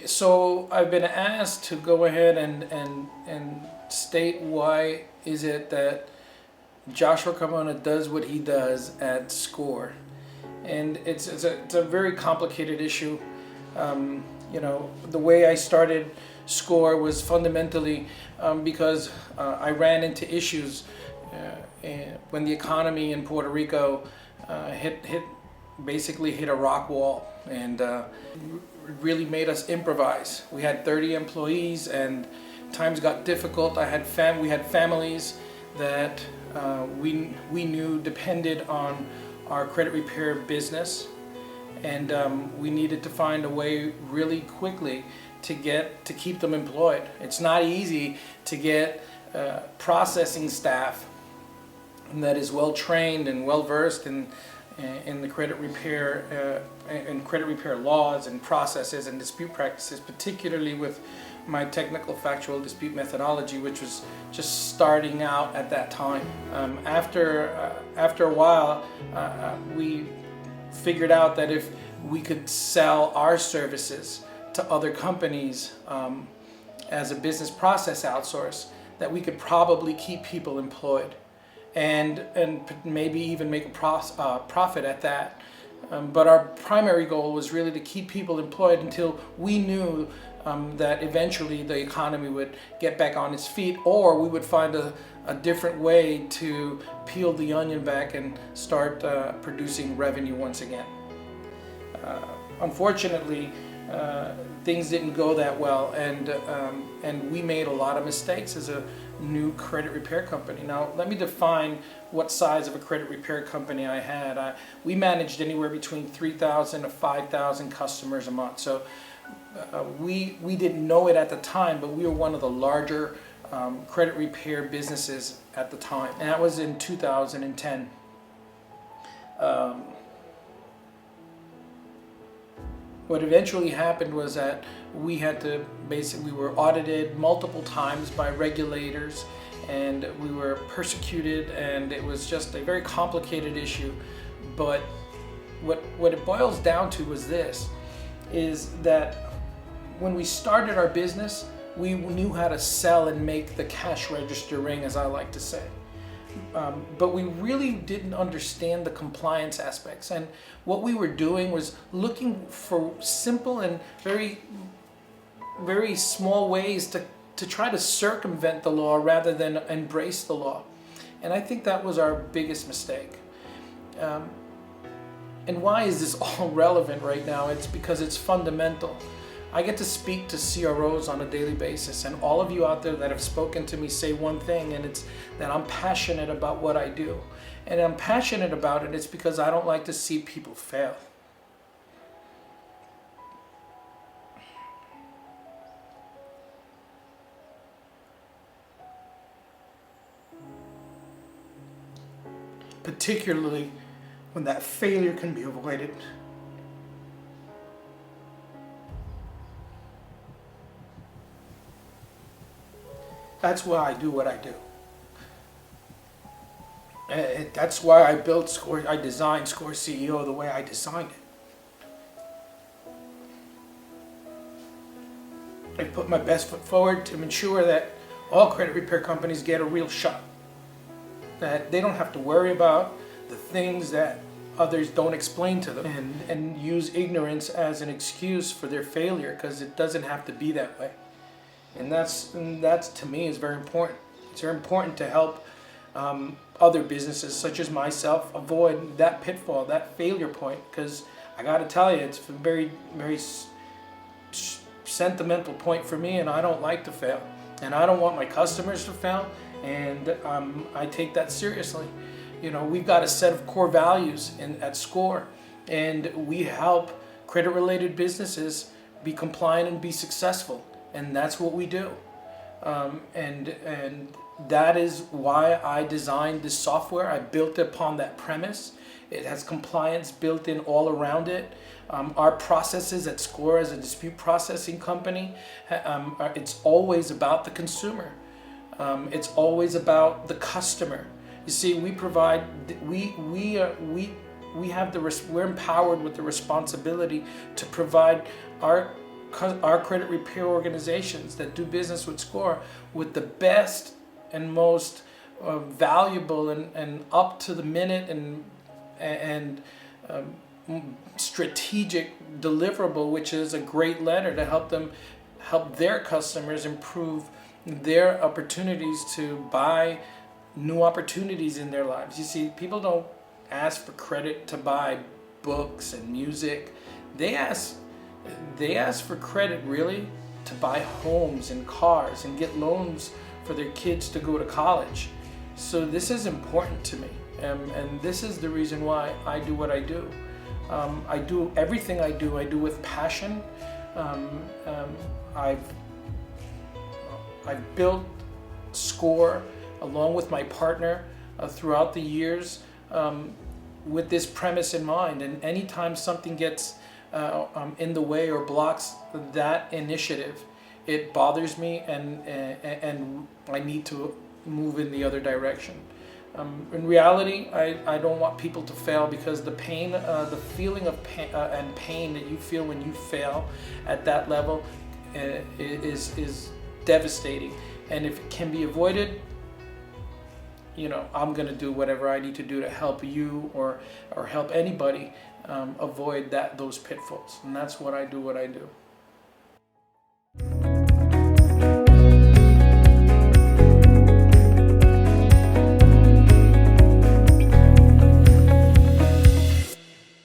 So I've been asked to go ahead and state why is it that Joshua Carmona does what he does at Score. And it's a very complicated issue. The way I started Score was fundamentally because I ran into issues when the economy in Puerto Rico basically hit a rock wall, and really made us improvise. We had 30 employees, and times got difficult. We had families that we knew depended on our credit repair business, and we needed to find a way really quickly to keep them employed. It's not easy to get processing staff that is well trained and well versed in the credit repair laws and processes and dispute practices, particularly with my technical factual dispute methodology, which was just starting out at that time. After a while, we figured out that if we could sell our services to other companies as a business process outsource, that we could probably keep people employed and maybe even make a profit at that. But our primary goal was really to keep people employed until we knew that eventually the economy would get back on its feet, or we would find a different way to peel the onion back and start producing revenue once again. Unfortunately, things didn't go that well, and we made a lot of mistakes as a new credit repair company. Now, let me define what size of a credit repair company I had. We managed anywhere between 3,000 to 5,000 customers a month. So we didn't know it at the time, but we were one of the larger credit repair businesses at the time, and that was in 2010. What eventually happened was that we were audited multiple times by regulators, and we were persecuted, and it was just a very complicated issue. But what it boils down to is that when we started our business, we knew how to sell and make the cash register ring, as I like to say. But we really didn't understand the compliance aspects, and what we were doing was looking for simple and very, very small ways to try to circumvent the law rather than embrace the law. And I think that was our biggest mistake. And why is this all relevant right now? It's because it's fundamental. I get to speak to CROs on a daily basis, and all of you out there that have spoken to me say one thing, and it's that I'm passionate about what I do. And I'm passionate about it, it's because I don't like to see people fail. Particularly when that failure can be avoided. That's why I do what I do. That's why I built Score. I designed ScoreCEO the way I designed it. I put my best foot forward to ensure that all credit repair companies get a real shot. That they don't have to worry about the things that others don't explain to them, and use ignorance as an excuse for their failure, because it doesn't have to be that way. And that's to me is very important. It's very important to help other businesses such as myself avoid that pitfall, that failure point, because I got to tell you, it's a very, very sentimental point for me, and I don't like to fail, and I don't want my customers to fail, and I take that seriously. We've got a set of core values at SCORE, and we help credit-related businesses be compliant and be successful. And that's what we do, and that is why I designed this software. I built it upon that premise. It has compliance built in all around it. Our processes at SCORE as a dispute processing company, it's always about the consumer. It's always about the customer. You see, we provide, we're empowered with the responsibility to provide our our credit repair organizations that do business with Score with the best and most valuable and up to the minute and strategic deliverable, which is a great letter to help their customers improve their opportunities to buy new opportunities in their lives. You see, people don't ask for credit to buy books and music. They ask for credit really to buy homes and cars and get loans for their kids to go to college. So this is important to me, and this is the reason why I do what I do. I do everything I do with passion. I've built Score along with my partner throughout the years with this premise in mind. And anytime something gets in the way or blocks that initiative, it bothers me, and I need to move in the other direction. In reality, I don't want people to fail, because the pain, the feeling of pain that you feel when you fail at that level is devastating. And if it can be avoided, I'm going to do whatever I need to do to help you or help anybody avoid those pitfalls. And that's what I do.